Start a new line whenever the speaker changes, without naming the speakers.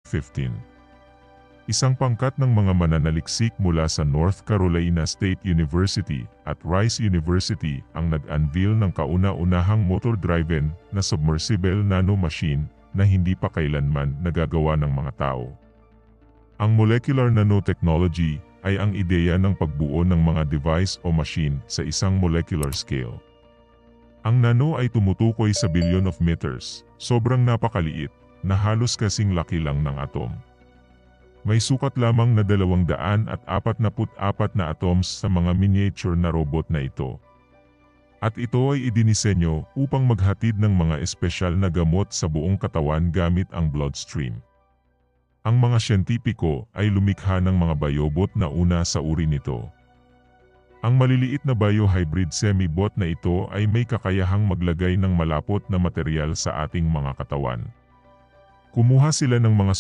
15. Isang pangkat ng mga mananaliksik mula sa North Carolina State University at Rice University ang nag-unveil ng kauna-unahang motor-driven na submersible nanomachine na hindi pa kailanman nagagawa ng mga tao. Ang molecular nanotechnology ay ang ideya ng pagbuo ng mga device o machine sa isang molecular scale. Ang nano ay tumutukoy sa billion of meters, sobrang napakaliit, na halos kasing laki lang ng atom. May sukat lamang na 244 na atoms sa mga miniature na robot na ito. At ito ay idinisenyo upang maghatid ng mga espesyal na gamot sa buong katawan gamit ang bloodstream. Ang mga siyentipiko ay lumikha ng mga biobot na una sa uri nito. Ang maliliit na biohybrid semi-bot na ito ay may kakayahang maglagay ng malapot na material sa ating mga katawan. Kumuha sila ng mga